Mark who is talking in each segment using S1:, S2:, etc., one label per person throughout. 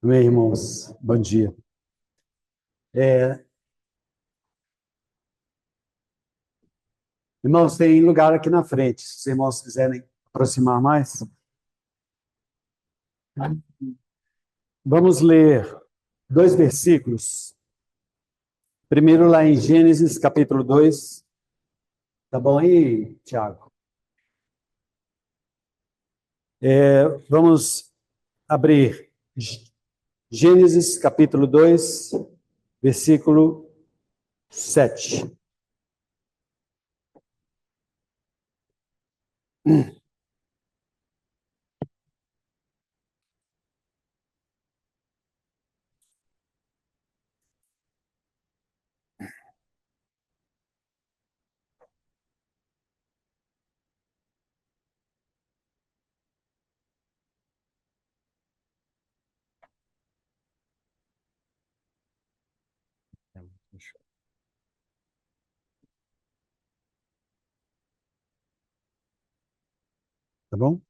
S1: Amém, irmãos. Bom dia. É, Irmãos, tem lugar aqui na frente, se os irmãos quiserem aproximar mais. Vamos ler dois versículos. Primeiro lá em Gênesis, capítulo 2. Tá bom aí, Tiago? Vamos abrir Gênesis, capítulo 2, versículo 7. Tá bom?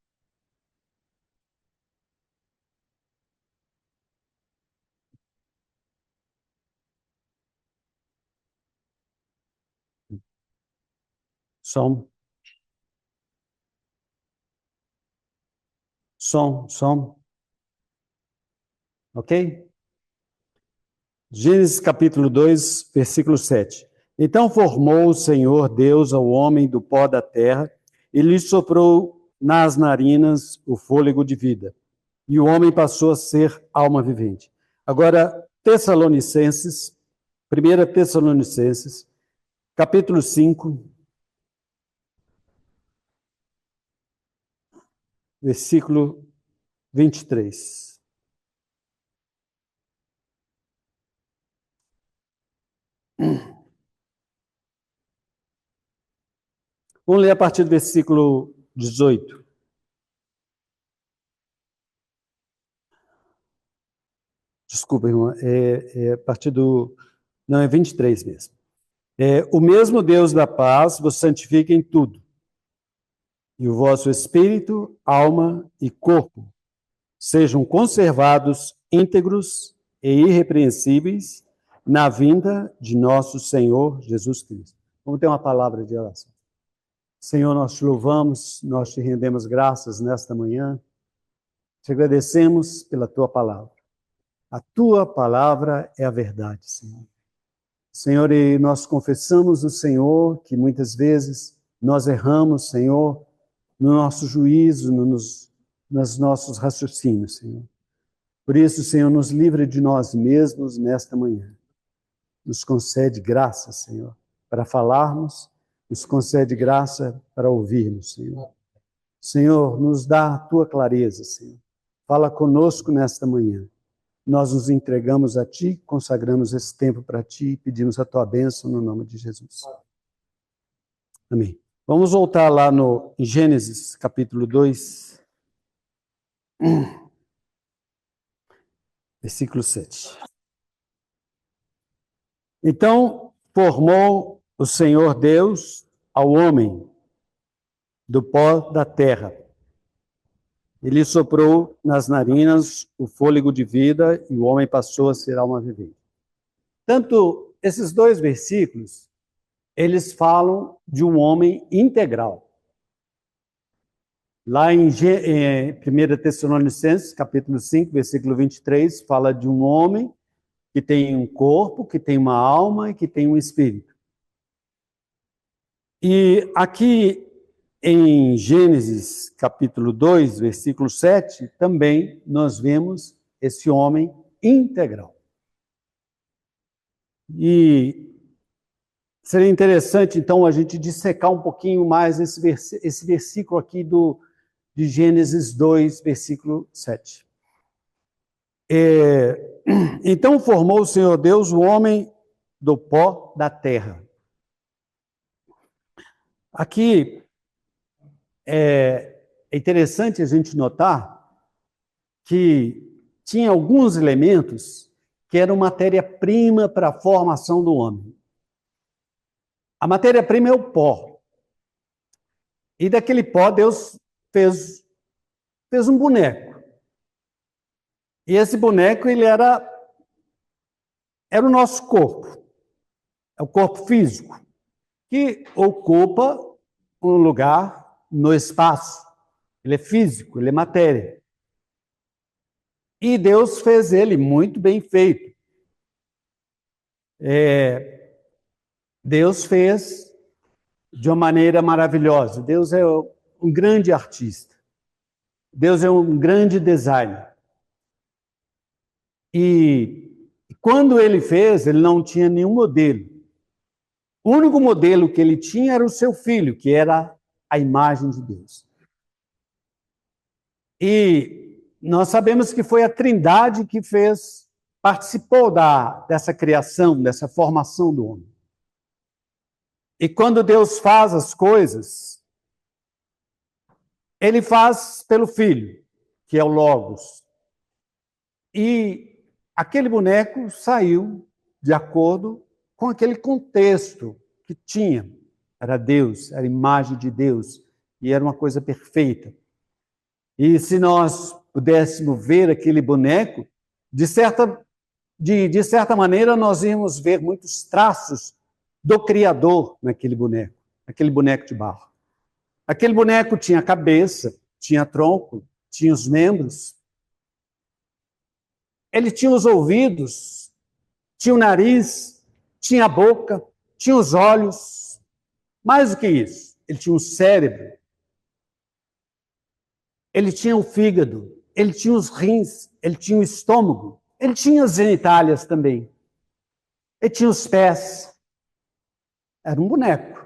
S1: Som, som. Ok? Gênesis capítulo 2, versículo 7. Então formou o Senhor Deus ao homem do pó da terra e lhe soprou nas narinas o fôlego de vida. E o homem passou a ser alma vivente. Agora, Tessalonicenses, 1 Tessalonicenses, capítulo 5, versículo 23. Vamos ler a partir do versículo 18. Desculpa, irmão, a partir do... Não, é 23 mesmo. O mesmo Deus da paz vos santifica em tudo, e o vosso espírito, alma e corpo sejam conservados íntegros e irrepreensíveis na vinda de nosso Senhor Jesus Cristo. Vamos ter uma palavra de oração. Senhor, nós te louvamos, nós te rendemos graças nesta manhã, te agradecemos pela tua palavra. A tua palavra é a verdade, Senhor. Senhor, e nós confessamos o Senhor que muitas vezes nós erramos, Senhor, no nosso juízo, nos nossos raciocínios, Senhor. Por isso, Senhor, nos livra de nós mesmos nesta manhã. Nos concede graça, Senhor, para falarmos, nos concede graça para ouvirmos, Senhor. Senhor, nos dá a tua clareza, Senhor. Fala conosco nesta manhã. Nós nos entregamos a Ti, consagramos esse tempo para Ti e pedimos a Tua bênção no nome de Jesus. Amém. Vamos voltar lá no Gênesis, capítulo 2, versículo 7. Então formou o Senhor Deus ao homem do pó da terra. Ele soprou nas narinas o fôlego de vida e o homem passou a ser alma vivente. Tanto esses dois versículos, eles falam de um homem integral. Lá em 1 Tessalonicenses, capítulo 5, versículo 23, fala de um homem que tem um corpo, que tem uma alma e que tem um espírito. E aqui em Gênesis, capítulo 2, versículo 7, também nós vemos esse homem integral. E seria interessante, então, a gente dissecar um pouquinho mais esse versículo aqui de Gênesis 2, versículo 7. Então formou o Senhor Deus o homem do pó da terra. Aqui é interessante a gente notar que tinha alguns elementos que eram matéria-prima para a formação do homem. A matéria-prima é o pó. E daquele pó, Deus fez um boneco. E esse boneco, ele era o nosso corpo, é o corpo físico, que ocupa um lugar no espaço. Ele é físico, ele é matéria. E Deus fez ele muito bem feito. Deus fez de uma maneira maravilhosa. Deus é um grande artista. Deus é um grande designer. E quando ele fez, ele não tinha nenhum modelo. O único modelo que ele tinha era o seu filho, que era a imagem de Deus. E nós sabemos que foi a Trindade que participou dessa criação, dessa formação do homem. E quando Deus faz as coisas, ele faz pelo Filho, que é o Logos. E aquele boneco saiu de acordo com aquele contexto que tinha. Era Deus, era a imagem de Deus, e era uma coisa perfeita. E se nós pudéssemos ver aquele boneco, de certa maneira, nós íamos ver muitos traços do Criador naquele boneco de barro. Aquele boneco tinha cabeça, tinha tronco, tinha os membros. Ele tinha os ouvidos, tinha o nariz, tinha a boca, tinha os olhos. Mais do que isso, ele tinha um cérebro. Ele tinha o fígado, ele tinha os rins, ele tinha o estômago, ele tinha as genitálias também. Ele tinha os pés. Era um boneco.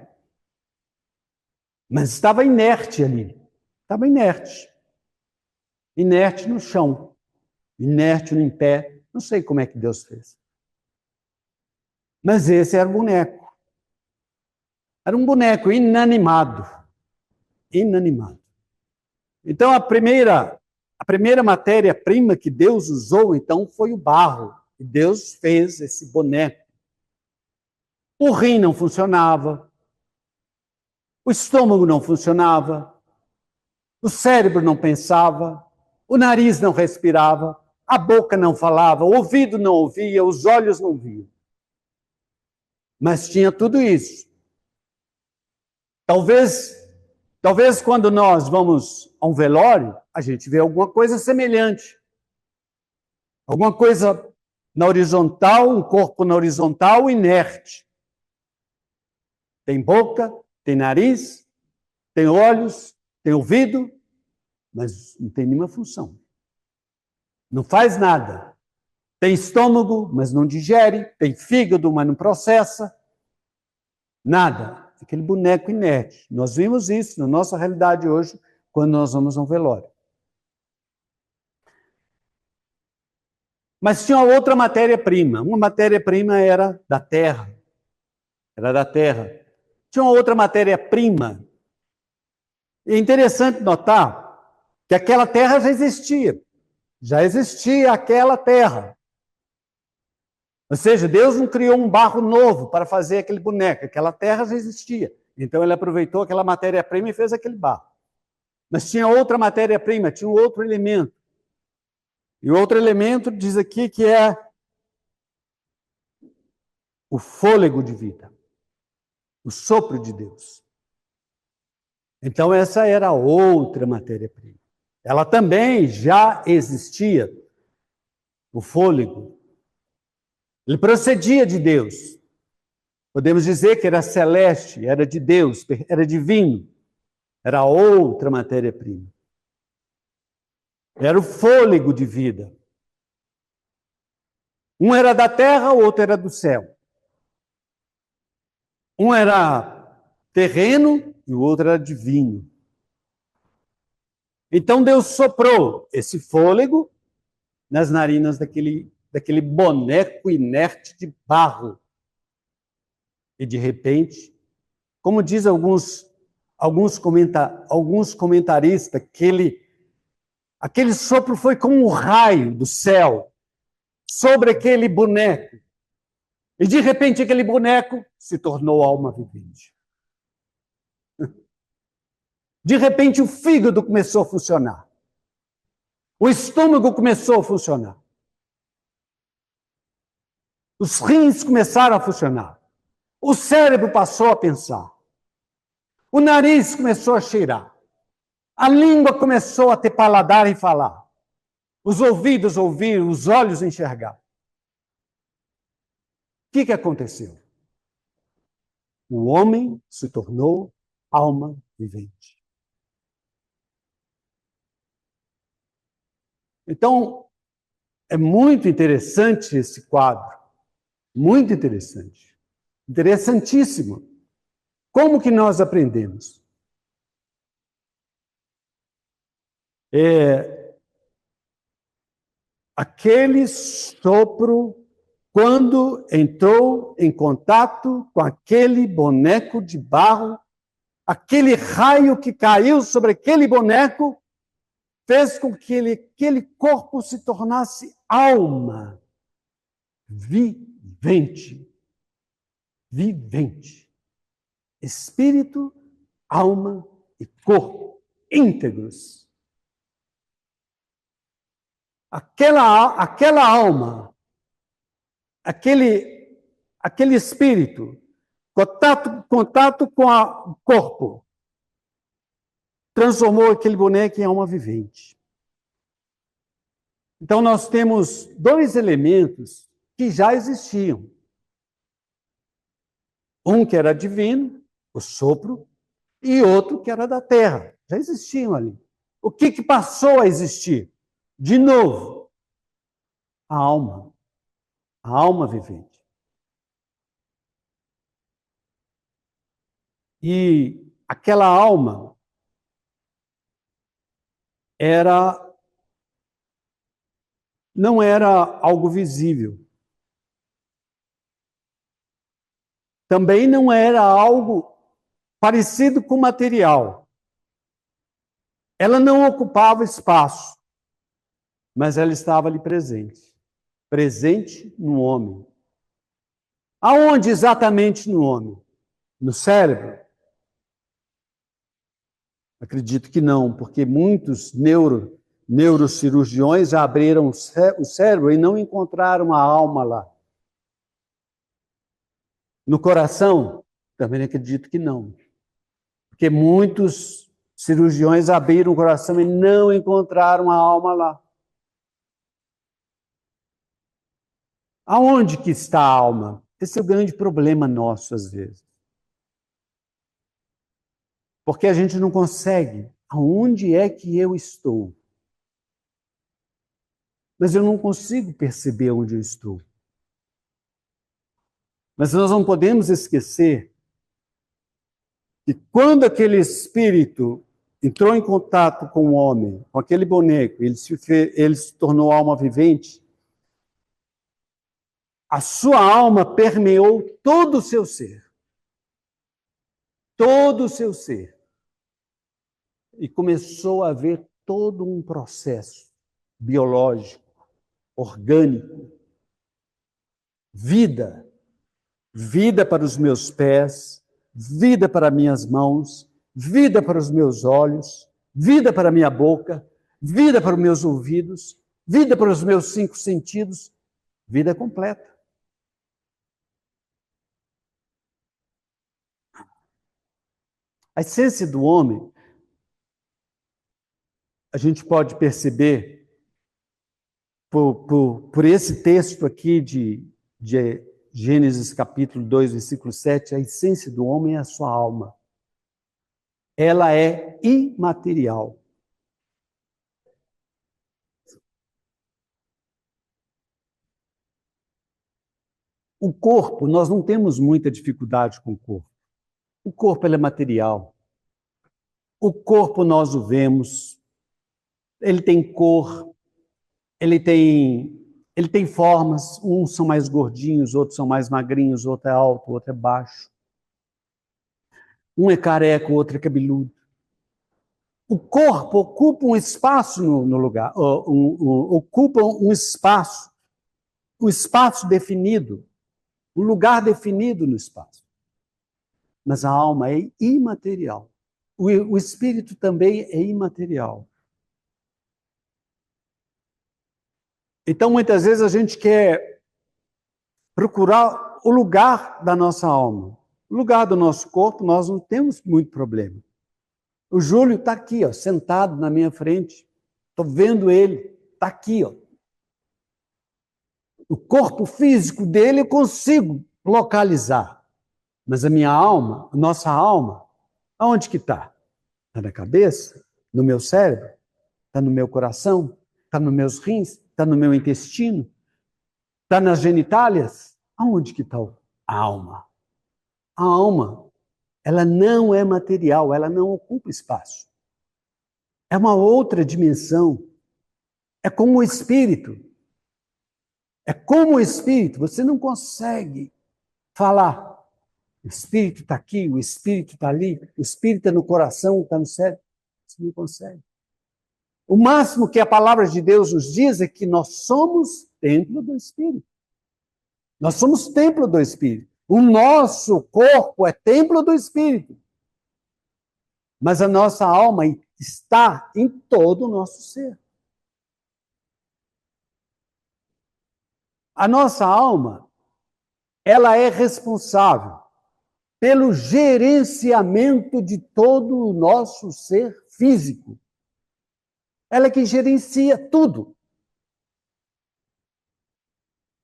S1: Mas estava inerte ali. Estava inerte. Inerte no chão. Inerte em pé. Não sei como é que Deus fez. Mas esse era o boneco. Era um boneco inanimado. Inanimado. Então, a primeira matéria-prima que Deus usou, então, foi o barro. E Deus fez esse boneco. O rim não funcionava. O estômago não funcionava. O cérebro não pensava. O nariz não respirava. A boca não falava. O ouvido não ouvia. Os olhos não viam. Mas tinha tudo isso. Talvez quando nós vamos a um velório, a gente vê alguma coisa semelhante. Alguma coisa na horizontal, um corpo na horizontal inerte. Tem boca, tem nariz, tem olhos, tem ouvido, mas não tem nenhuma função. Não faz nada. Tem estômago, mas não digere. Tem fígado, mas não processa. Nada. Aquele boneco inerte. Nós vimos isso na nossa realidade hoje, quando nós vamos a um velório. Mas tinha outra matéria-prima. Uma matéria-prima era da terra. Era da terra. Tinha uma outra matéria-prima. É interessante notar que aquela terra já existia. Já existia aquela terra. Ou seja, Deus não criou um barro novo para fazer aquele boneco. Aquela terra já existia. Então ele aproveitou aquela matéria-prima e fez aquele barro. Mas tinha outra matéria-prima, tinha um outro elemento. E o outro elemento diz aqui que é o fôlego de vida. O sopro de Deus. Então essa era outra matéria-prima. Ela também já existia. O fôlego. Ele procedia de Deus. Podemos dizer que era celeste, era de Deus, era divino. Era outra matéria-prima. Era o fôlego de vida. Um era da terra, o outro era do céu. Um era terreno e o outro era divino. Então Deus soprou esse fôlego nas narinas daquele boneco inerte de barro. E de repente, como diz alguns comentaristas, aquele sopro foi como um raio do céu sobre aquele boneco. E de repente aquele boneco se tornou alma vivente. De repente o fígado começou a funcionar. O estômago começou a funcionar. Os rins começaram a funcionar. O cérebro passou a pensar. O nariz começou a cheirar. A língua começou a ter paladar e falar. Os ouvidos ouvir, os olhos enxergar. O que aconteceu? O homem se tornou alma vivente. Então, é muito interessante esse quadro. Muito interessante. Interessantíssimo. Como que nós aprendemos? Aquele sopro, quando entrou em contato com aquele boneco de barro, aquele raio que caiu sobre aquele boneco, fez com que aquele corpo se tornasse alma vivente. Vivente. Espírito, alma e corpo íntegros. Aquela alma, aquele espírito, contato com o corpo, transformou aquele boneco em alma vivente. Então, nós temos dois elementos que já existiam. Um que era divino, o sopro, e outro que era da terra. Já existiam ali. O que passou a existir? De novo, a alma vivente. E aquela alma não era algo visível. Também não era algo parecido com material. Ela não ocupava espaço, mas ela estava ali presente. Presente no homem. Aonde exatamente no homem? No cérebro? Acredito que não, porque muitos neurocirurgiões já abriram o cérebro e não encontraram a alma lá. No coração? Também acredito que não. Porque muitos cirurgiões abriram o coração e não encontraram a alma lá. Aonde que está a alma? Esse é o grande problema nosso, às vezes. Porque a gente não consegue. Aonde é que eu estou? Mas eu não consigo perceber onde eu estou. Mas nós não podemos esquecer que quando aquele espírito entrou em contato com o homem, com aquele boneco, ele se tornou alma vivente, a sua alma permeou todo o seu ser. Todo o seu ser. E começou a haver todo um processo biológico, orgânico, vida. Vida para os meus pés, vida para minhas mãos, vida para os meus olhos, vida para a minha boca, vida para os meus ouvidos, vida para os meus 5 sentidos, vida completa. A essência do homem, a gente pode perceber por esse texto aqui de Gênesis capítulo 2, versículo 7, a essência do homem é a sua alma. Ela é imaterial. O corpo, nós não temos muita dificuldade com o corpo. O corpo ele é material. O corpo nós o vemos. Ele tem cor, ele tem formas. Uns são mais gordinhos, outros são mais magrinhos, outro é alto, outro é baixo. Um é careca, o outro é cabeludo. O corpo ocupa um espaço no lugar, ocupa um espaço definido, um lugar definido no espaço. Mas a alma é imaterial. O espírito também é imaterial. Então, muitas vezes a gente quer procurar o lugar da nossa alma. O lugar do nosso corpo, nós não temos muito problema. O Júlio está aqui, ó, sentado na minha frente. Estou vendo ele, está aqui. Ó. O corpo físico dele eu consigo localizar. Mas a minha alma, a nossa alma, aonde que está? Está na cabeça? No meu cérebro? Está no meu coração? Está nos meus rins? Está no meu intestino? Está nas genitálias? Aonde que está a alma? A alma, ela não é material, ela não ocupa espaço. É uma outra dimensão. É como o espírito. É como o espírito. Você não consegue falar. O espírito está aqui, o espírito está ali, o espírito está no coração, está no cérebro. Você não consegue. O máximo que a palavra de Deus nos diz é que nós somos templo do Espírito. Nós somos templo do Espírito. O nosso corpo é templo do Espírito. Mas a nossa alma está em todo o nosso ser. A nossa alma, ela é responsável pelo gerenciamento de todo o nosso ser físico. Ela é que gerencia tudo.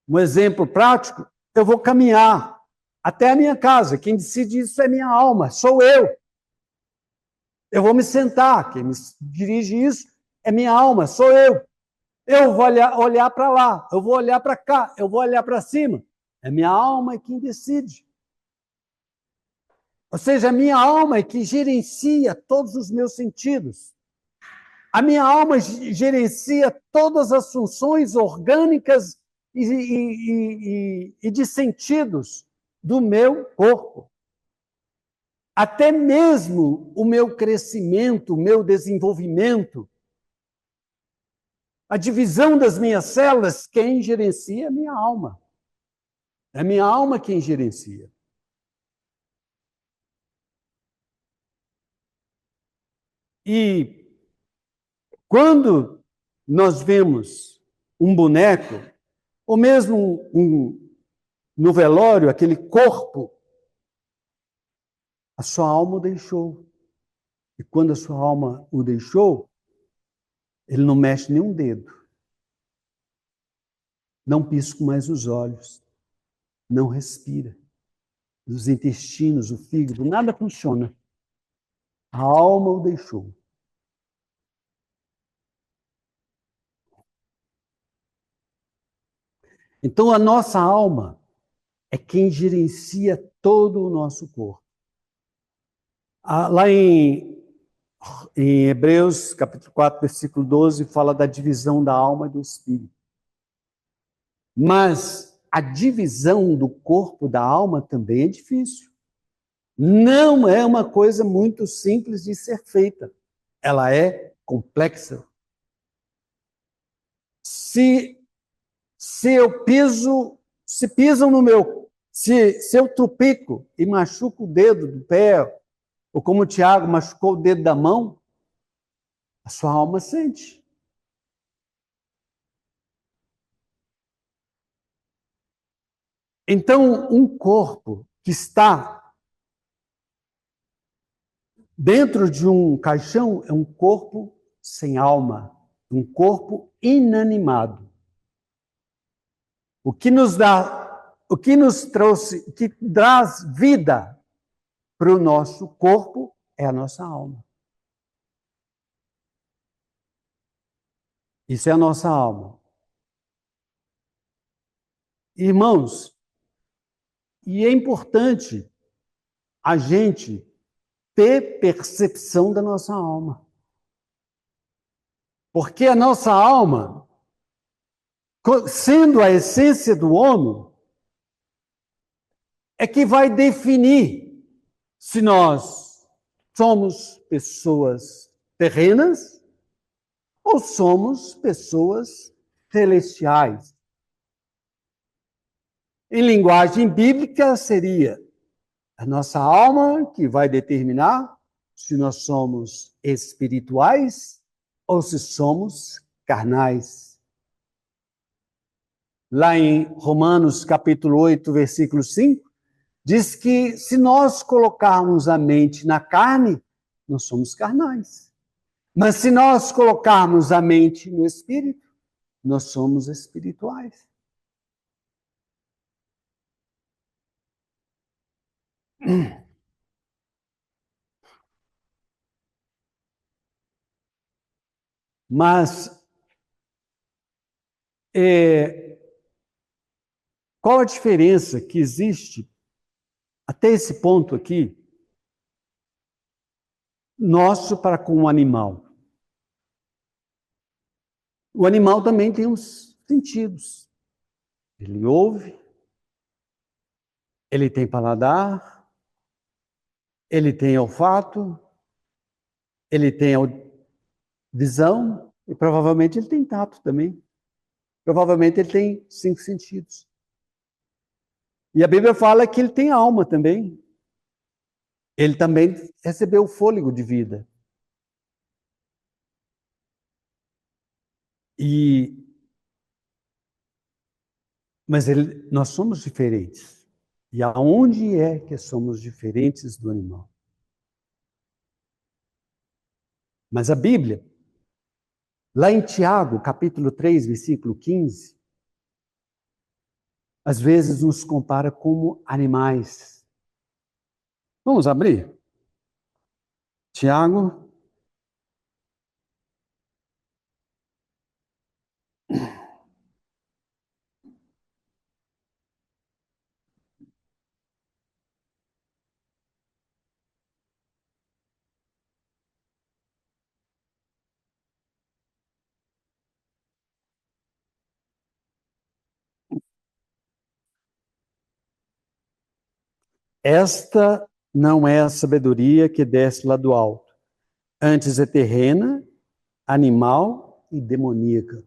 S1: Um exemplo prático, eu vou caminhar até a minha casa. Quem decide isso é minha alma, sou eu. Eu vou me sentar, quem me dirige isso é minha alma, sou eu. Eu vou olhar para lá, eu vou olhar para cá, eu vou olhar para cima. É minha alma quem decide. Ou seja, a minha alma é que gerencia todos os meus sentidos. A minha alma gerencia todas as funções orgânicas e de sentidos do meu corpo. Até mesmo o meu crescimento, o meu desenvolvimento, a divisão das minhas células, quem gerencia é a minha alma. É a minha alma quem gerencia. E quando nós vemos um boneco, ou mesmo no velório, aquele corpo, a sua alma o deixou. E quando a sua alma o deixou, ele não mexe nem um dedo. Não pisca mais os olhos. Não respira. Os intestinos, o fígado, nada funciona. A alma o deixou. Então, a nossa alma é quem gerencia todo o nosso corpo. Lá em Hebreus, capítulo 4, versículo 12, fala da divisão da alma e do espírito. Mas a divisão do corpo da alma também é difícil. Não é uma coisa muito simples de ser feita. Ela é complexa. Se eu piso, se pisam no meu, se eu trupico e machuco o dedo do pé, ou como o Tiago machucou o dedo da mão, a sua alma sente. Então, um corpo que está dentro de um caixão é um corpo sem alma, um corpo inanimado. O que nos trouxe, o que traz vida para o nosso corpo é a nossa alma. Isso é a nossa alma. Irmãos, e é importante a gente ter percepção da nossa alma. Porque a nossa alma, sendo a essência do homem, é que vai definir se nós somos pessoas terrenas ou somos pessoas celestiais. Em linguagem bíblica, seria a nossa alma que vai determinar se nós somos espirituais ou se somos carnais. lá em Romanos capítulo 8, versículo 5, diz que se nós colocarmos a mente na carne, nós somos carnais. Mas se nós colocarmos a mente no espírito, nós somos espirituais. Mas qual a diferença que existe até esse ponto aqui, nosso para com o animal? O animal também tem uns sentidos. Ele ouve, ele tem paladar, ele tem olfato, ele tem visão e provavelmente ele tem tato também. Provavelmente ele tem 5 sentidos. E a Bíblia fala que ele tem alma também. Ele também recebeu o fôlego de vida. Mas nós somos diferentes. E aonde é que somos diferentes do animal? Mas a Bíblia, lá em Tiago, capítulo 3, versículo 15, às vezes nos compara como animais. Vamos abrir? Tiago. Esta não é a sabedoria que desce lá do alto. Antes é terrena, animal e demoníaca.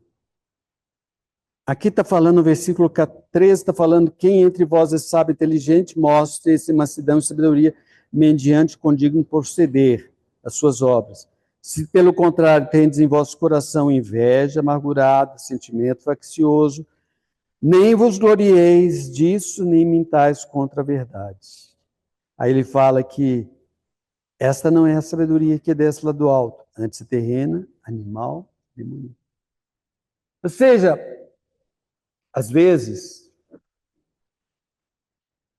S1: Aqui está falando, no versículo 13, está falando: quem entre vós é sábio e inteligente, mostre-se mansidão e sabedoria, mediante condigno proceder as suas obras. Se, pelo contrário, tendes em vosso coração inveja amargurada, sentimento faccioso, nem vos glorieis disso, nem mintais contra a verdade. Aí ele fala que esta não é a sabedoria que desce lá do alto, antes é terrena, animal, demoníaca. Ou seja, às vezes,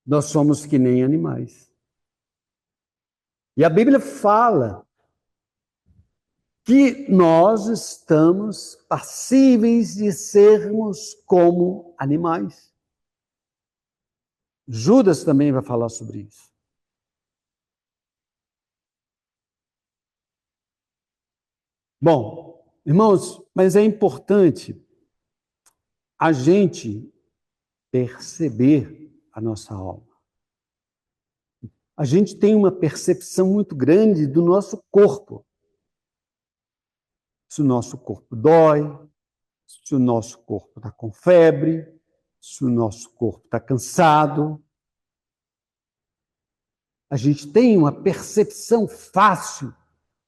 S1: nós somos que nem animais. E a Bíblia fala que nós estamos passíveis de sermos como animais. Judas também vai falar sobre isso. Bom, irmãos, mas é importante a gente perceber a nossa alma. A gente tem uma percepção muito grande do nosso corpo. Se o nosso corpo dói, se o nosso corpo está com febre, se o nosso corpo está cansado. A gente tem uma percepção fácil,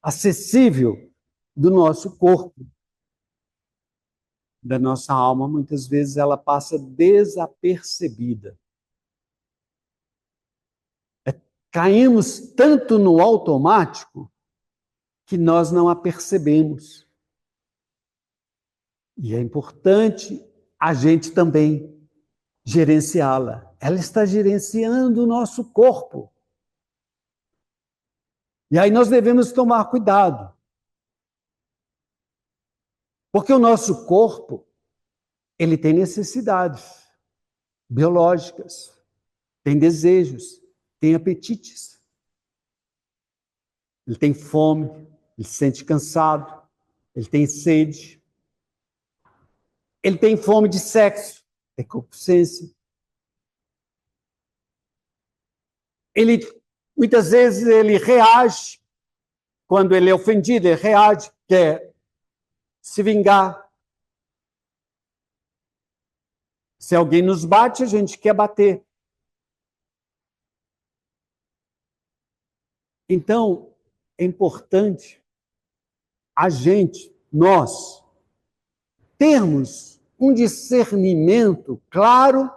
S1: acessível do nosso corpo. Da nossa alma, muitas vezes ela passa desapercebida. Caímos tanto no automático que nós não a percebemos. E é importante a gente também gerenciá-la. Ela está gerenciando o nosso corpo. E aí nós devemos tomar cuidado. Porque o nosso corpo, ele tem necessidades biológicas, tem desejos, tem apetites. Ele tem fome, ele se sente cansado, ele tem sede. Ele tem fome de sexo, tem concupiscência. Ele, muitas vezes, ele reage, quando ele é ofendido, ele reage, quer se vingar. Se alguém nos bate, a gente quer bater. Então, é importante a gente, nós, termos um discernimento claro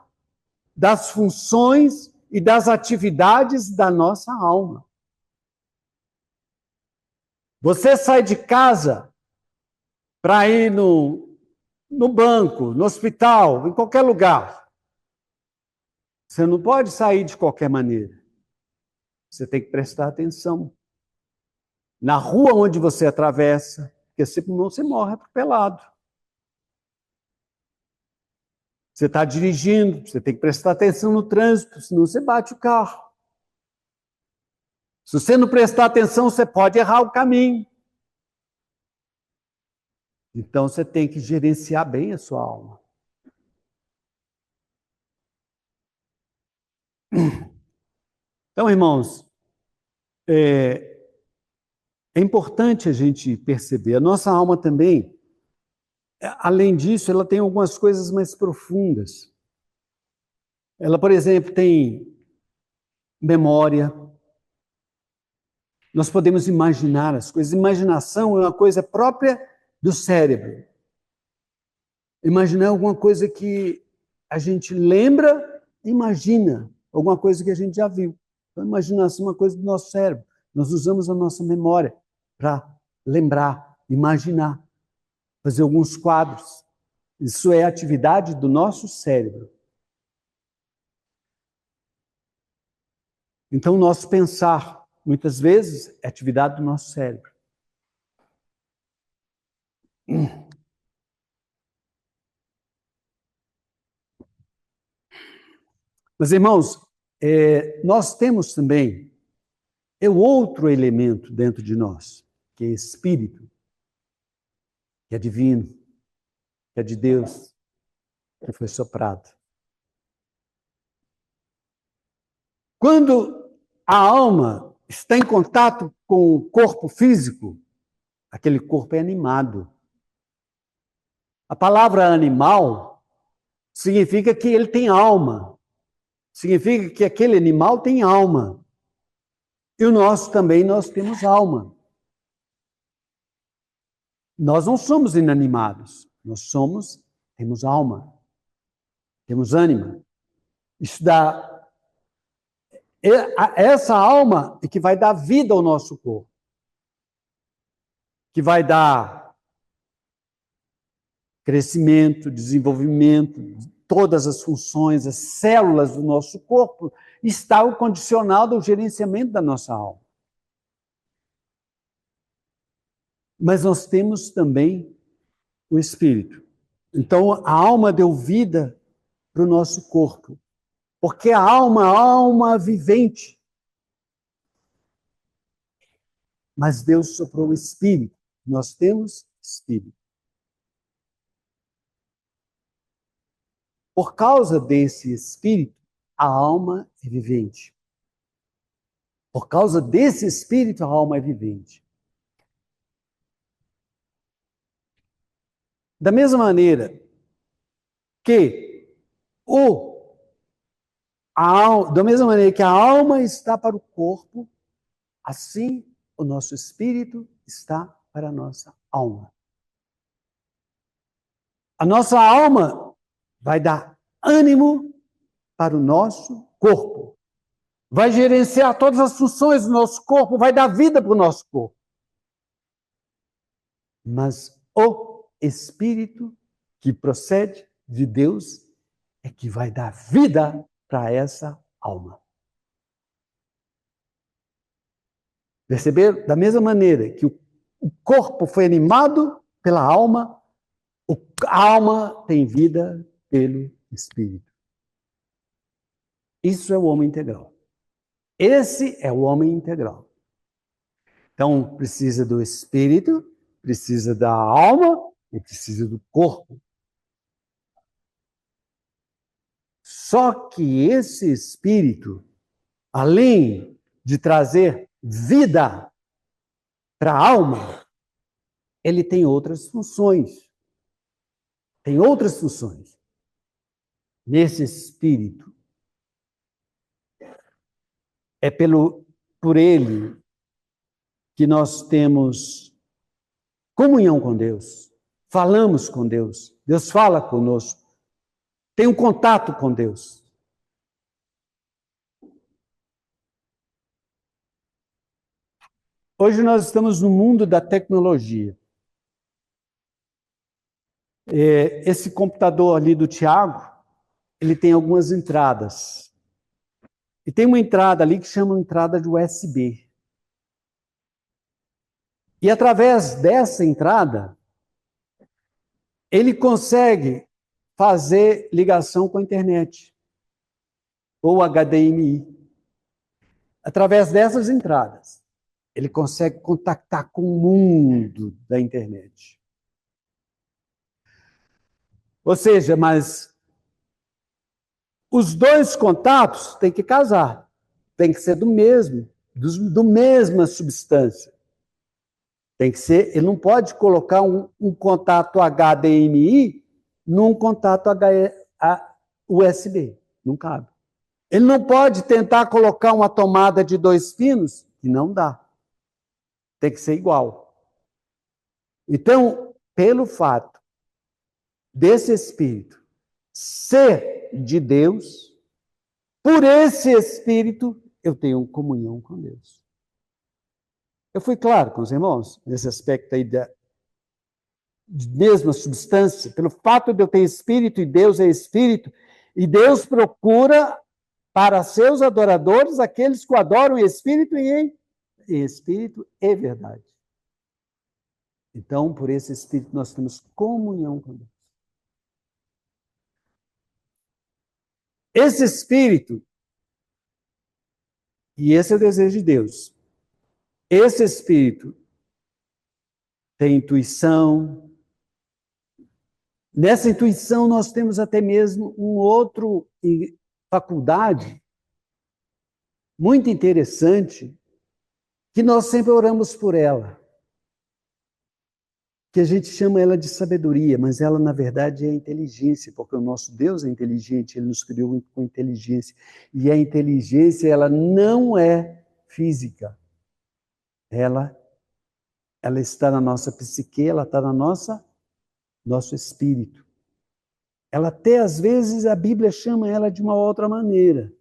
S1: das funções e das atividades da nossa alma. Você sai de casa para ir no banco, no hospital, em qualquer lugar. Você não pode sair de qualquer maneira. Você tem que prestar atenção. Na rua onde você atravessa, porque senão você morre atropelado. Você está dirigindo, você tem que prestar atenção no trânsito, senão você bate o carro. Se você não prestar atenção, você pode errar o caminho. Então você tem que gerenciar bem a sua alma. Então, irmãos, é importante a gente perceber. A nossa alma também, além disso, ela tem algumas coisas mais profundas. Ela, por exemplo, tem memória. Nós podemos imaginar as coisas. Imaginação é uma coisa própria do cérebro. Imaginar alguma coisa que a gente lembra, imagina. Alguma coisa que a gente já viu. Então, imaginação é uma coisa do nosso cérebro. Nós usamos a nossa memória para lembrar, imaginar, fazer alguns quadros. Isso é atividade do nosso cérebro. Então, o nosso pensar, muitas vezes, é atividade do nosso cérebro. Mas, irmãos, nós temos também o outro elemento dentro de nós, que é espírito, que é divino, que é de Deus, que foi soprado. Quando a alma está em contato com o corpo físico, aquele corpo é animado. A palavra animal significa que ele tem alma. Significa que aquele animal tem alma. E o nosso também, nós temos alma. Nós não somos inanimados. Nós temos alma. Temos ânima. Isso dá... Essa alma é que vai dar vida ao nosso corpo. Que vai dar crescimento, desenvolvimento, todas as funções, as células do nosso corpo, está o condicionado ao gerenciamento da nossa alma. Mas nós temos também o espírito. Então, a alma deu vida para o nosso corpo. Porque a alma vivente. Mas Deus soprou o espírito. Nós temos espírito. Por causa desse espírito, a alma é vivente. Por causa desse espírito, a alma é vivente. Da mesma maneira que da mesma maneira que a alma está para o corpo, assim o nosso espírito está para a nossa alma. A nossa alma vai dar ânimo para o nosso corpo. Vai gerenciar todas as funções do nosso corpo, vai dar vida para o nosso corpo. Mas o espírito que procede de Deus é que vai dar vida para essa alma. Perceber? Da mesma maneira que o corpo foi animado pela alma, a alma tem vida pelo espírito. Isso é o homem integral. Esse é o homem integral. Então, precisa do espírito, precisa da alma e precisa do corpo. Só que esse espírito, além de trazer vida para a alma, ele tem outras funções. Tem outras funções. Nesse espírito, é por ele que nós temos comunhão com Deus. falamos com Deus, Deus fala conosco, tem um contato com Deus. Hoje nós estamos no mundo da tecnologia. Esse computador ali do Tiago, ele tem algumas entradas. E tem uma entrada ali que chama entrada de USB. E através dessa entrada, ele consegue fazer ligação com a internet, ou HDMI. Através dessas entradas, ele consegue contactar com o mundo da internet. Ou seja, mas os dois contatos têm que casar, tem que ser do mesma substância. Tem que ser, ele não pode colocar um contato HDMI num contato USB, não cabe. Ele não pode tentar colocar uma tomada de 2 pinos, que não dá. Tem que ser igual. Então, pelo fato desse Espírito ser de Deus, por esse Espírito, eu tenho comunhão com Deus. Eu fui claro com os irmãos, nesse aspecto aí da mesma substância, pelo fato de eu ter Espírito e Deus é Espírito, e Deus procura para seus adoradores aqueles que o adoram em Espírito e em Espírito e verdade. Então, por esse Espírito, nós temos comunhão com Deus. Esse Espírito, e esse é o desejo de Deus, esse Espírito tem intuição. Nessa intuição, nós temos até mesmo um outro faculdade muito interessante, que nós sempre oramos por ela, que a gente chama ela de sabedoria, mas ela, na verdade, é inteligência, porque o nosso Deus é inteligente, Ele nos criou com inteligência. E a inteligência, ela não é física. Ela está na nossa psique, ela está na nosso espírito. Ela até, às vezes, a Bíblia chama ela de uma outra maneira.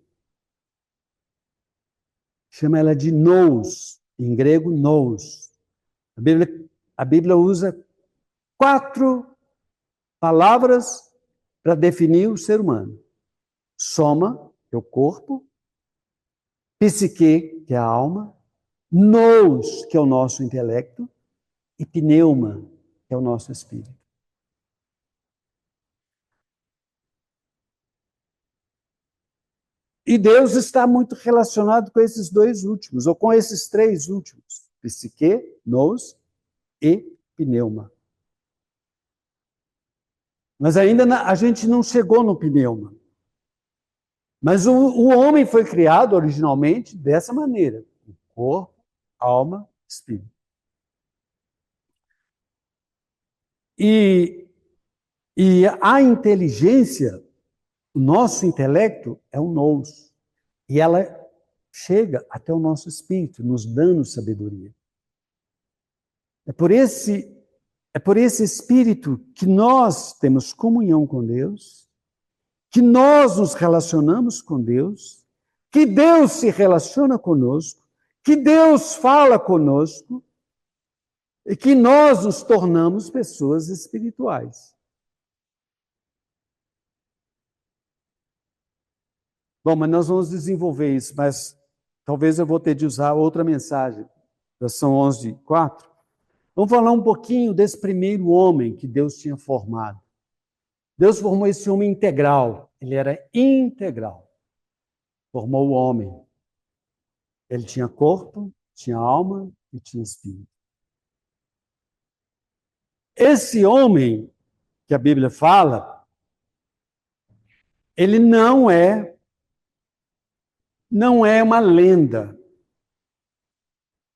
S1: Chama ela de nous, em grego, nous. A Bíblia usa 4 palavras para definir o ser humano. Soma, que é o corpo, psique, que é a alma, nous, que é o nosso intelecto, e pneuma, que é o nosso espírito. E Deus está muito relacionado com esses 2 últimos, ou com esses 3 últimos, psique, nous e pneuma. Mas ainda a gente não chegou no pneuma. Mas o homem foi criado originalmente dessa maneira: corpo, alma, espírito. E a inteligência, o nosso intelecto, é o nous. E ela chega até o nosso espírito, nos dando sabedoria. É por esse espírito que nós temos comunhão com Deus, que nós nos relacionamos com Deus, que Deus se relaciona conosco, que Deus fala conosco, e que nós nos tornamos pessoas espirituais. Bom, mas nós vamos desenvolver isso, mas talvez eu vou ter de usar outra mensagem. Já são 11h04. Vamos falar um pouquinho desse primeiro homem que Deus tinha formado. Deus formou esse homem integral. Ele era integral. Formou o homem. Ele tinha corpo, tinha alma e tinha espírito. Esse homem que a Bíblia fala, ele não é uma lenda.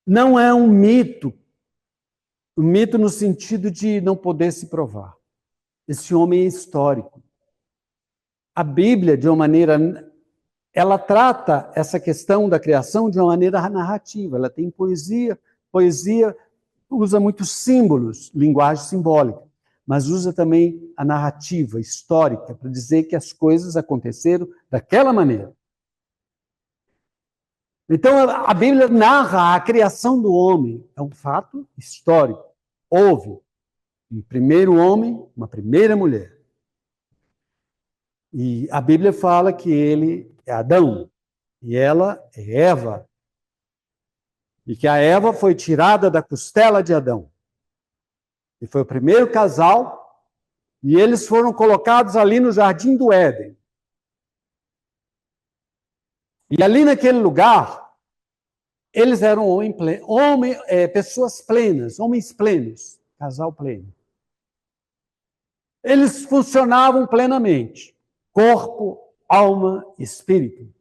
S1: Não é um mito. Um mito no sentido de não poder se provar. Esse homem é histórico. A Bíblia, de uma maneira, ela trata essa questão da criação de uma maneira narrativa. Ela tem poesia usa muitos símbolos, linguagem simbólica. mas usa também a narrativa histórica para dizer que as coisas aconteceram daquela maneira. Então, a Bíblia narra a criação do homem. É um fato histórico. Houve um primeiro homem, uma primeira mulher. E a Bíblia fala que ele é Adão e ela é Eva. E que a Eva foi tirada da costela de Adão. E foi o primeiro casal, e eles foram colocados ali no Jardim do Éden. E ali naquele lugar, eles eram pessoas plenas, homens plenos, casal pleno. Eles funcionavam plenamente, corpo, alma, espírito.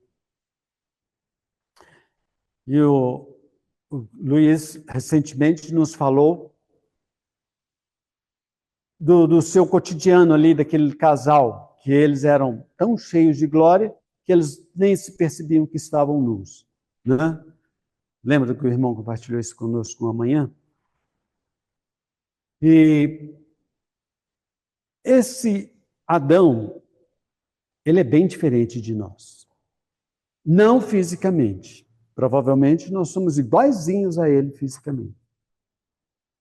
S1: E o Luiz recentemente nos falou do seu cotidiano ali, daquele casal, que eles eram tão cheios de glória que eles nem se percebiam que estavam nus. Né? Lembra que o irmão compartilhou isso conosco amanhã? E esse Adão, ele é bem diferente de nós. Não fisicamente. Provavelmente nós somos iguaizinhos a ele fisicamente.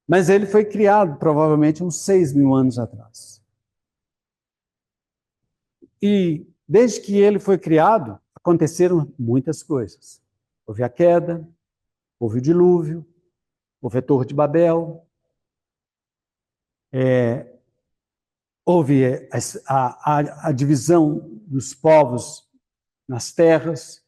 S1: Mas ele foi criado provavelmente uns 6.000 anos atrás. E desde que ele foi criado, aconteceram muitas coisas. Houve a queda, houve o dilúvio, houve a Torre de Babel, houve a divisão dos povos nas terras,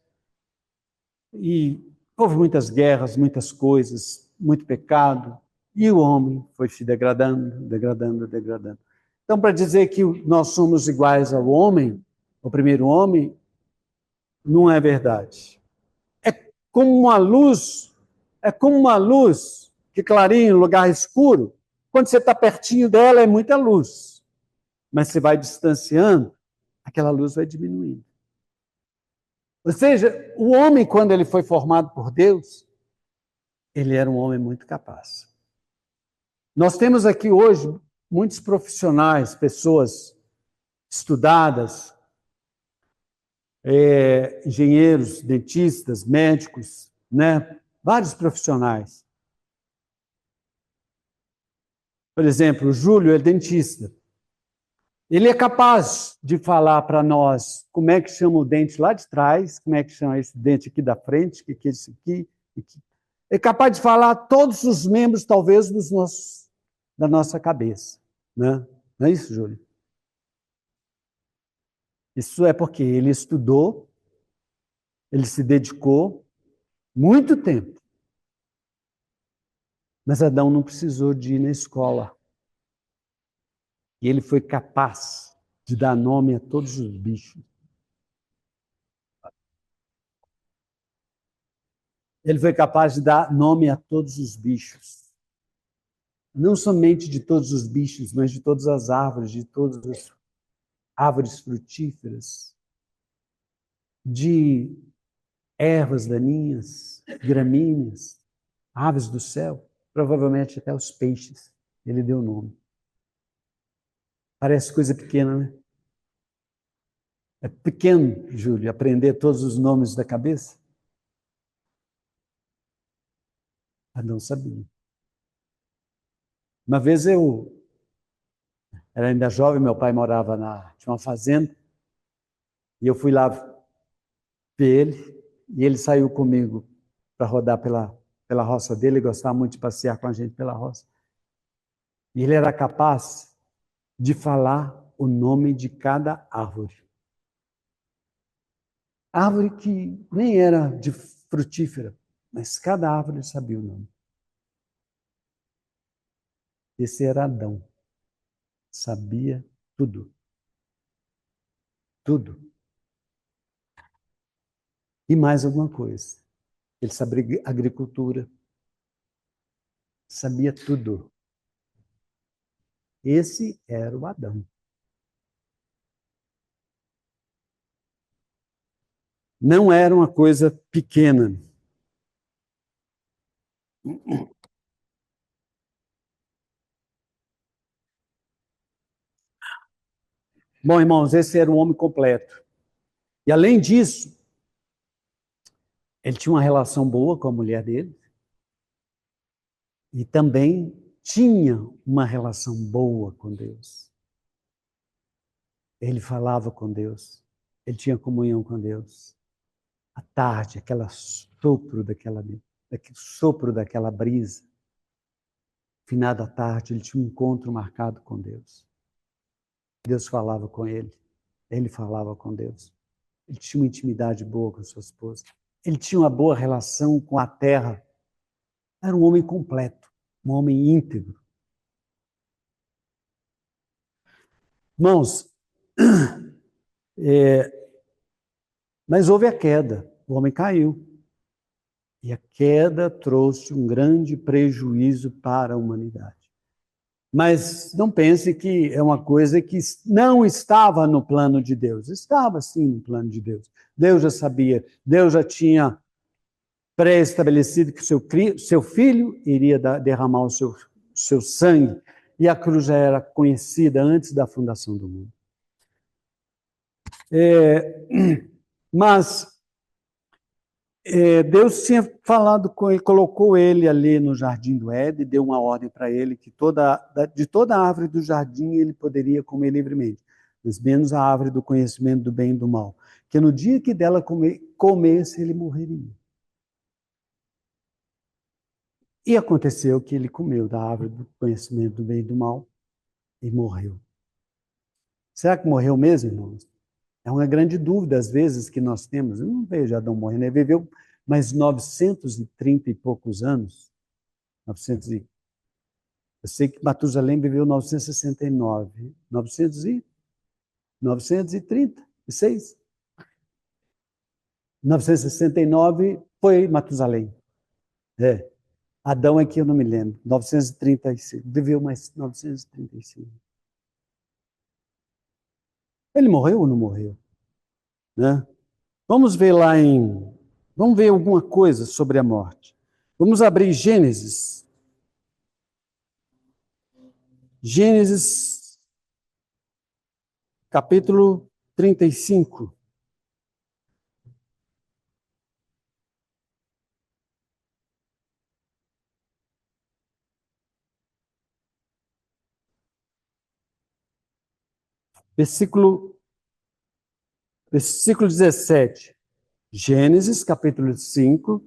S1: e houve muitas guerras, muitas coisas, muito pecado, e o homem foi se degradando, degradando, degradando. Então, para dizer que nós somos iguais ao homem, o primeiro homem, não é verdade. É como uma luz, é como uma luz que clareia em lugar escuro. Quando você está pertinho dela, é muita luz. Mas você vai distanciando, aquela luz vai diminuindo. Ou seja, o homem, quando ele foi formado por Deus, ele era um homem muito capaz. Nós temos aqui hoje muitos profissionais, pessoas estudadas, engenheiros, dentistas, médicos, né? Vários profissionais. Por exemplo, o Júlio é dentista. Ele é capaz de falar para nós como é que chama o dente lá de trás, como é que chama esse dente aqui da frente, o que é isso aqui. É capaz de falar todos os membros, talvez, da nossa cabeça. Né? Não é isso, Júlio? Isso é porque ele estudou, ele se dedicou muito tempo. Mas Adão não precisou de ir na escola. E ele foi capaz de dar nome a todos os bichos. Ele foi capaz de dar nome a todos os bichos. Não somente de todos os bichos, mas de todas as árvores, de todas as árvores frutíferas, de ervas daninhas, gramíneas, aves do céu, provavelmente até os peixes. Ele deu nome. Parece coisa pequena, né? É pequeno, Júlio, aprender todos os nomes da cabeça? Adão sabia. Uma vez eu era ainda jovem, meu pai morava tinha uma fazenda, e eu fui lá ver ele, e ele saiu comigo para rodar pela roça dele, ele gostava muito de passear com a gente pela roça. E ele era capaz de falar o nome de cada árvore. Árvore que nem era de frutífera, mas cada árvore sabia o nome. Esse era Adão. Sabia tudo. Tudo. E mais alguma coisa. Ele sabia agricultura. Sabia tudo. Esse era o Adão. Não era uma coisa pequena. Bom, irmãos, esse era um homem completo. E além disso, ele tinha uma relação boa com a mulher dele e também tinha uma relação boa com Deus. Ele falava com Deus, ele tinha comunhão com Deus. À tarde, aquele sopro daquela brisa, finada à tarde, ele tinha um encontro marcado com Deus. Deus falava com ele falava com Deus. Ele tinha uma intimidade boa com a sua esposa. Ele tinha uma boa relação com a terra. Era um homem completo, um homem íntegro. Irmãos, mas houve a queda, o homem caiu. E a queda trouxe um grande prejuízo para a humanidade. Mas não pense que é uma coisa que não estava no plano de Deus. Estava sim no plano de Deus. Deus já sabia, Deus já tinha pré-estabelecido que seu filho iria derramar o seu sangue, e a cruz já era conhecida antes da fundação do mundo. Mas Deus tinha falado com ele, colocou ele ali no jardim do Éden, deu uma ordem para ele que de toda a árvore do jardim ele poderia comer livremente, mas menos a árvore do conhecimento do bem e do mal, que no dia que dela comesse, ele morreria. E aconteceu que ele comeu da árvore do conhecimento do bem e do mal e morreu. Será que morreu mesmo, irmãos? É uma grande dúvida, às vezes, que nós temos. Eu não vejo Adão morrendo. Ele viveu mais 930 e poucos anos. 900 e... Eu sei que Matusalém viveu 969. 936. 969 foi Matusalém. Adão é que eu não me lembro. 935. Viveu mais 935. Ele morreu ou não morreu? Né? Vamos ver Vamos ver alguma coisa sobre a morte. Vamos abrir Gênesis. Gênesis, capítulo 35. Versículo 17. Gênesis, capítulo 5.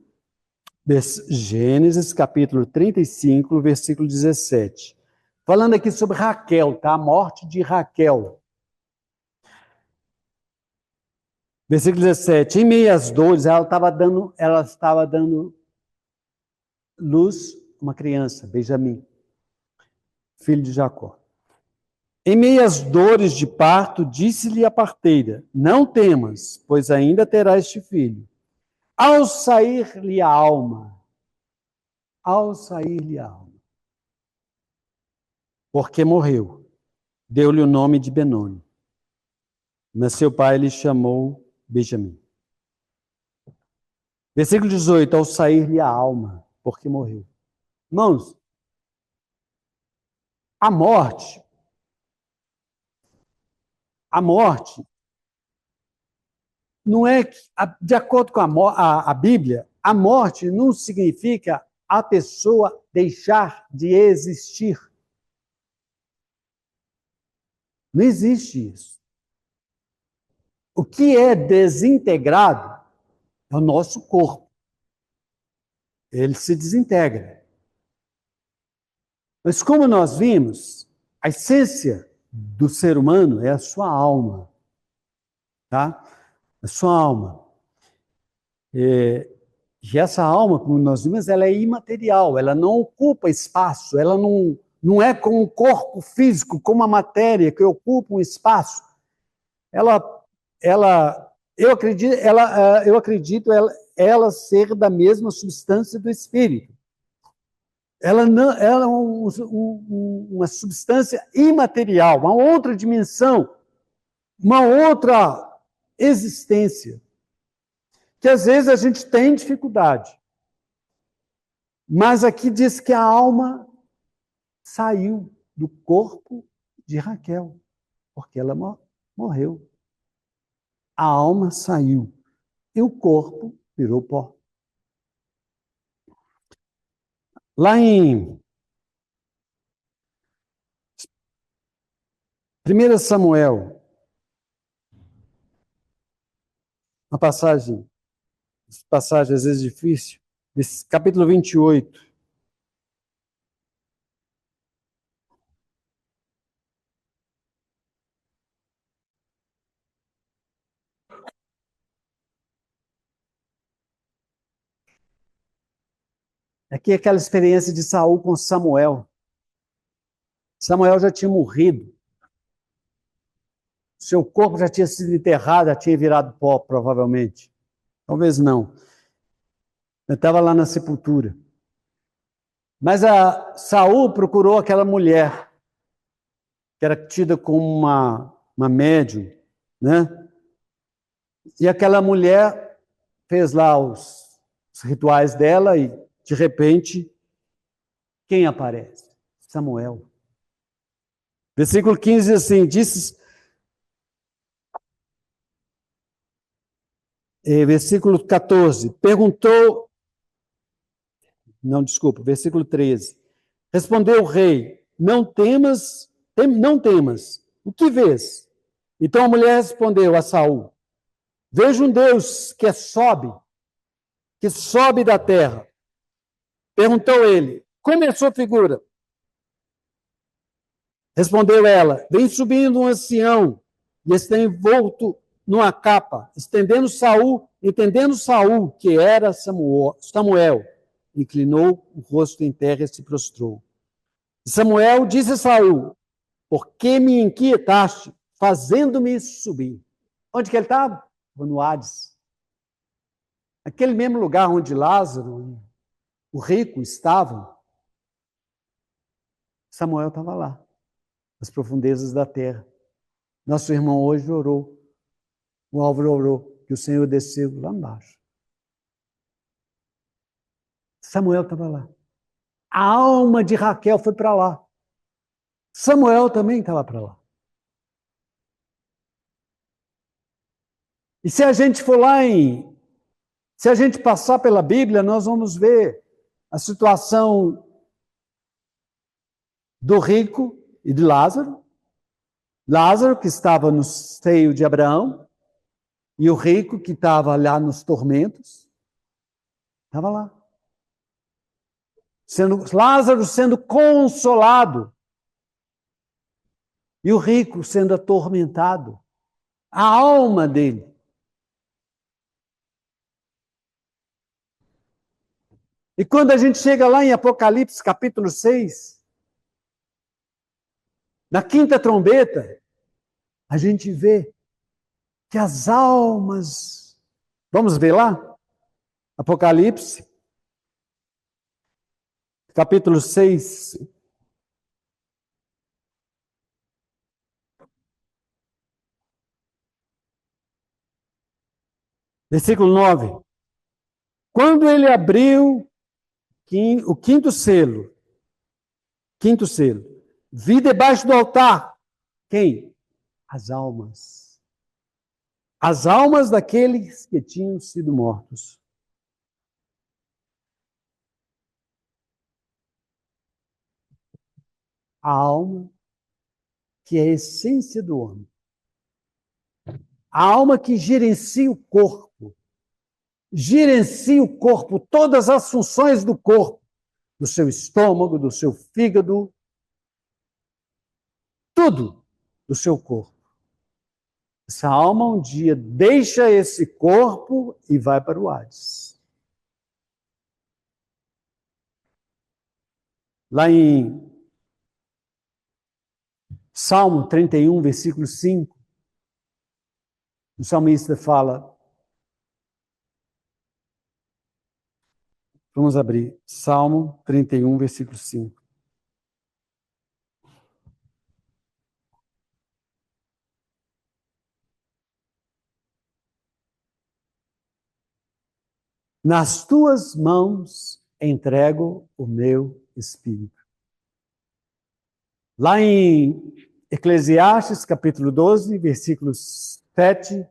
S1: Gênesis, capítulo 35, versículo 17. Falando aqui sobre Raquel, tá? A morte de Raquel. Versículo 17. Em meio às dores, ela estava dando luz a uma criança, Benjamim, filho de Jacó. Em meio às dores de parto, disse-lhe a parteira: não temas, pois ainda terá este filho. Ao sair-lhe a alma, porque morreu, deu-lhe o nome de Benoni. Mas seu pai lhe chamou Benjamim. Versículo 18, ao sair-lhe a alma, porque morreu. Irmãos, a morte, não é, de acordo com a Bíblia, a morte não significa a pessoa deixar de existir. Não existe isso. O que é desintegrado é o nosso corpo. Ele se desintegra. Mas como nós vimos, a essência do ser humano é a sua alma. Tá? A sua alma. E essa alma, como nós vimos, ela é imaterial, ela não ocupa espaço, ela não é como um corpo físico, como a matéria que ocupa um espaço. Eu acredito ela ser da mesma substância do espírito. Ela é uma substância imaterial, uma outra dimensão, uma outra existência, que às vezes a gente tem dificuldade. Mas aqui diz que a alma saiu do corpo de Raquel, porque ela morreu. morreu. A alma saiu e o corpo virou pó. Lá em 1 Samuel, uma passagem às vezes difícil, capítulo 28. Aqui é aquela experiência de Saul com Samuel. Samuel já tinha morrido. Seu corpo já tinha sido enterrado, já tinha virado pó, provavelmente. Talvez não. Eu estava lá na sepultura. Mas Saul procurou aquela mulher, que era tida como uma médium, né? E aquela mulher fez lá os rituais dela e, de repente, quem aparece? Samuel. Versículo 15 diz assim, versículo 14, versículo 13. Respondeu o rei, não temas, não temas. O que vês? Então a mulher respondeu a Saul, vejo um Deus que sobe da terra. Perguntou ele, como é a sua figura? Respondeu ela, vem subindo um ancião e está envolto numa capa, entendendo Saul que era Samuel, inclinou o rosto em terra e se prostrou. Samuel disse a Saul, por que me inquietaste, fazendo-me subir? Onde que ele estava? No Hades. Aquele mesmo lugar onde Lázaro, o rico, estavam. Samuel estava lá, nas profundezas da terra. Nosso irmão hoje orou, o Álvaro orou, que o Senhor desceu lá embaixo. Samuel estava lá. A alma de Raquel foi para lá. Samuel também estava para lá. E se a gente for lá se a gente passar pela Bíblia, nós vamos ver a situação do rico e de Lázaro. Lázaro, que estava no seio de Abraão, e o rico, que estava lá nos tormentos, estava lá. Lázaro sendo consolado, e o rico sendo atormentado. A alma dele. E quando a gente chega lá em Apocalipse, capítulo 6, na quinta trombeta, a gente vê que as almas. Vamos ver lá? Apocalipse, capítulo 6. Versículo 9. Quando ele abriu o quinto selo, vi debaixo do altar, quem? As almas. As almas daqueles que tinham sido mortos. A alma, que é a essência do homem. A alma que gerencia o corpo. Gerencia o corpo, todas as funções do corpo. Do seu estômago, do seu fígado. Tudo do seu corpo. Essa alma um dia deixa esse corpo e vai para o Hades. Lá em Salmo 31, versículo 5, o salmista fala, vamos abrir, Salmo 31, versículo 5. Nas tuas mãos entrego o meu espírito. Lá em Eclesiastes, capítulo 12, versículo 7,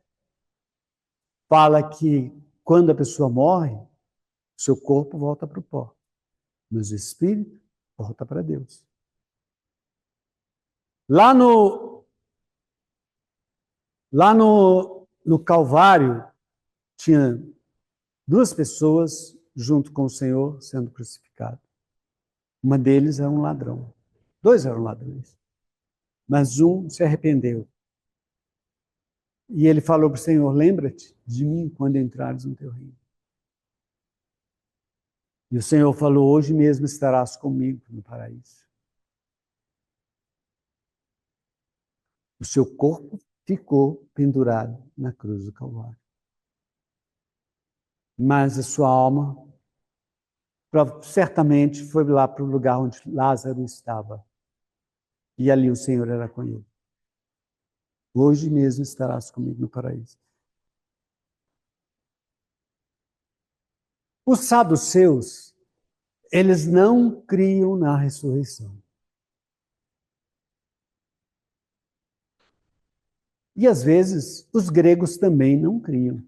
S1: fala que quando a pessoa morre, seu corpo volta para o pó, mas o espírito volta para Deus. Lá no Calvário, tinha duas pessoas junto com o Senhor sendo crucificadas. Uma deles era um ladrão. Dois eram ladrões. Mas um se arrependeu. E ele falou para o Senhor: lembra-te de mim quando entrares no teu reino. E o Senhor falou: hoje mesmo estarás comigo no paraíso. O seu corpo ficou pendurado na cruz do Calvário. Mas a sua alma certamente foi lá para o lugar onde Lázaro estava. E ali o Senhor era com ele. Hoje mesmo estarás comigo no paraíso. Os saduceus, eles não criam na ressurreição. E às vezes os gregos também não criam.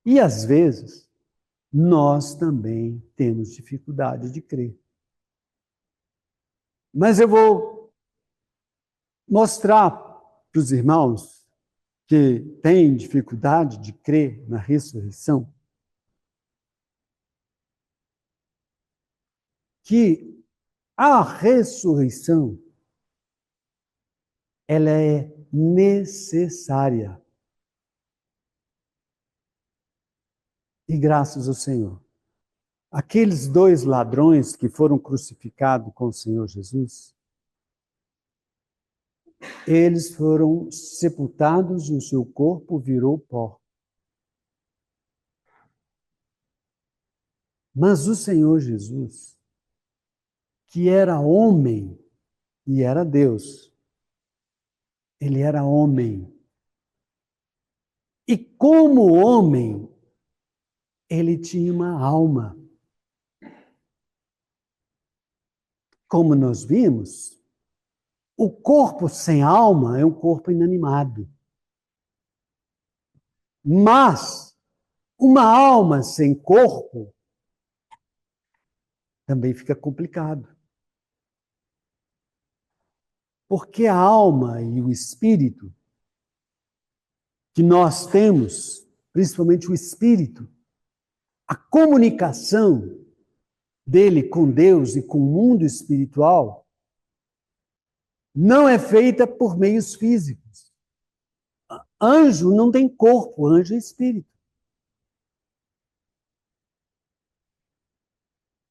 S1: E às vezes nós também temos dificuldade de crer. Mas eu vou mostrar para os irmãos que têm dificuldade de crer na ressurreição que a ressurreição ela é necessária. E graças ao Senhor. Aqueles dois ladrões que foram crucificados com o Senhor Jesus, eles foram sepultados e o seu corpo virou pó. Mas o Senhor Jesus, que era homem e era Deus, ele era homem. E como homem, ele tinha uma alma. Como nós vimos, o corpo sem alma é um corpo inanimado. Mas uma alma sem corpo também fica complicado. Porque a alma e o espírito que nós temos, principalmente o espírito, a comunicação dele com Deus e com o mundo espiritual não é feita por meios físicos. Anjo não tem corpo, anjo é espírito.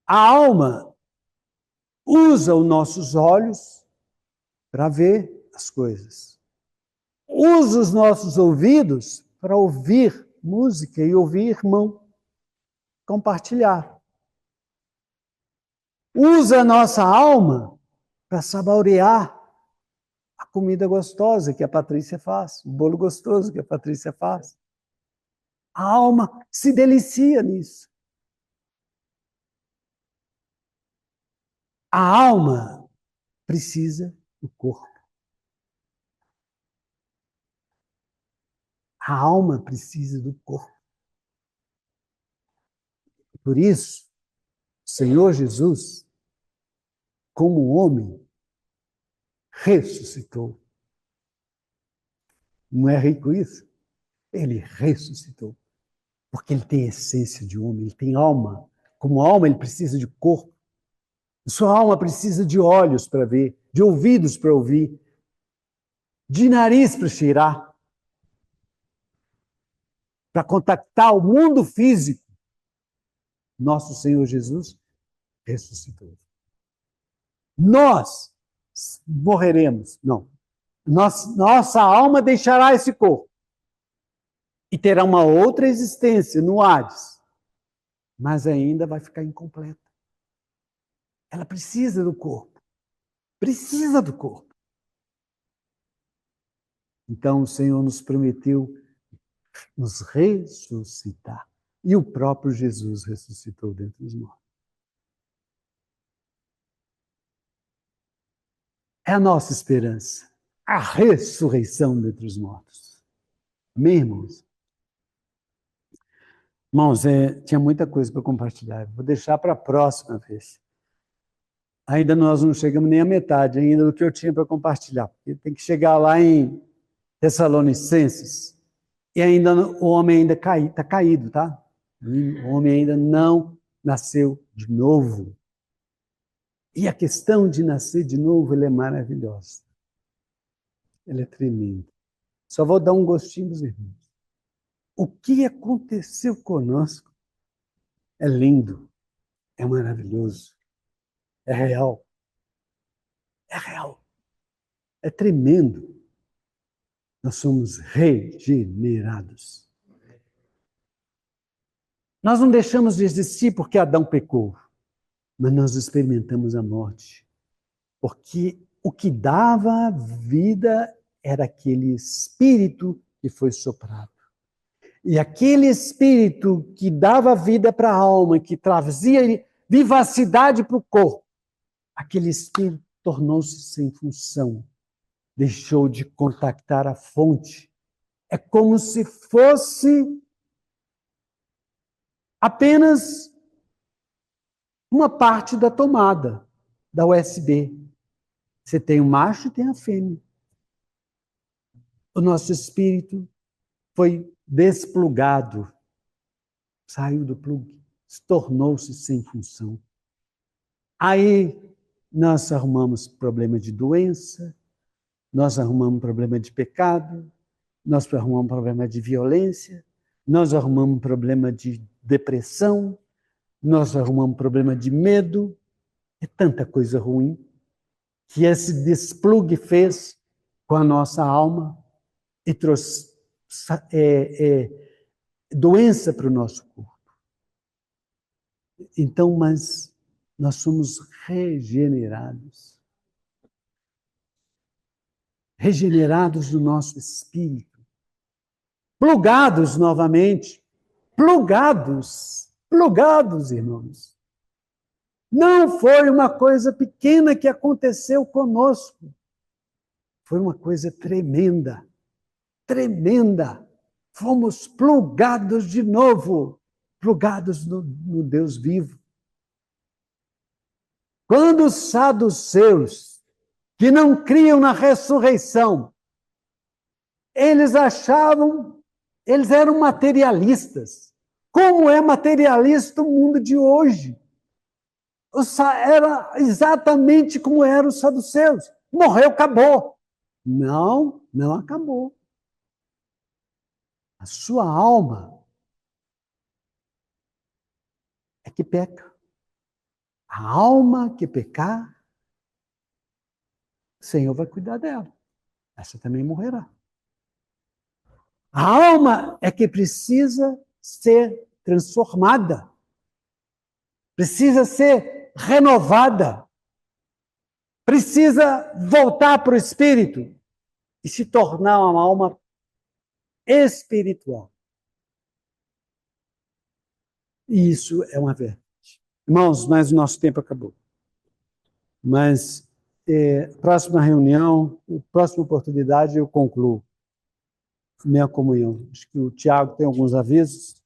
S1: A alma usa os nossos olhos para ver as coisas. Usa os nossos ouvidos para ouvir música e ouvir irmão, compartilhar. Usa a nossa alma para saborear a comida gostosa que a Patrícia faz, o bolo gostoso que a Patrícia faz. A alma se delicia nisso. A alma precisa do corpo. A alma precisa do corpo. Por isso, o Senhor Jesus, como homem, ressuscitou. Não é rico isso? Ele ressuscitou. Porque ele tem essência de homem, ele tem alma. Como alma, ele precisa de corpo. Sua alma precisa de olhos para ver, de ouvidos para ouvir, de nariz para cheirar, para contactar o mundo físico. Nosso Senhor Jesus ressuscitou. Nós morreremos, não. Nossa alma deixará esse corpo e terá uma outra existência no Hades, mas ainda vai ficar incompleta. Ela precisa do corpo. Precisa do corpo. Então o Senhor nos prometeu nos ressuscitar. E o próprio Jesus ressuscitou dentre os mortos. É a nossa esperança. A ressurreição dentre os mortos. Amém, irmãos? Irmãos, tinha muita coisa para compartilhar. Vou deixar para a próxima vez. Ainda nós não chegamos nem à metade ainda do que eu tinha para compartilhar. Porque tem que chegar lá em Tessalonicenses. E ainda o homem ainda está caído, tá? O homem ainda não nasceu de novo. E a questão de nascer de novo, ela é maravilhosa. Ela é tremenda. Só vou dar um gostinho dos irmãos. O que aconteceu conosco é lindo, é maravilhoso, é real. É real. É tremendo. Nós somos regenerados. Nós não deixamos de existir porque Adão pecou, mas nós experimentamos a morte. Porque o que dava vida era aquele espírito que foi soprado. E aquele espírito que dava vida para a alma, que trazia vivacidade para o corpo, aquele espírito tornou-se sem função, deixou de contactar a fonte. É como se fosse apenas uma parte da tomada da USB. Você tem o macho e tem a fêmea. O nosso espírito foi desplugado, saiu do plug, tornou-se sem função. Aí nós arrumamos problema de doença, nós arrumamos problema de pecado, nós arrumamos problema de violência, nós arrumamos problema de depressão, nós arrumamos problema de medo. É tanta coisa ruim que esse desplugue fez com a nossa alma e trouxe doença para o nosso corpo. Então, mas nós somos regenerados. Regenerados do nosso espírito. Plugados novamente. Plugados, irmãos. Não foi uma coisa pequena que aconteceu conosco. Foi uma coisa tremenda. Tremenda. Fomos plugados de novo. Plugados no Deus vivo. Quando os saduceus, que não criam na ressurreição, eles eram materialistas. Como é materialista o mundo de hoje? Era exatamente como eram os saduceus. Morreu, acabou. Não, não acabou. A sua alma é que peca. A alma que pecar, o Senhor vai cuidar dela. Essa também morrerá. A alma é que precisa ser transformada. Precisa ser renovada. Precisa voltar para o espírito e se tornar uma alma espiritual. E isso é uma verdade. Irmãos, mas o nosso tempo acabou. Mas, próxima reunião, próxima oportunidade, eu concluo minha comunhão. Acho que o Tiago tem alguns avisos.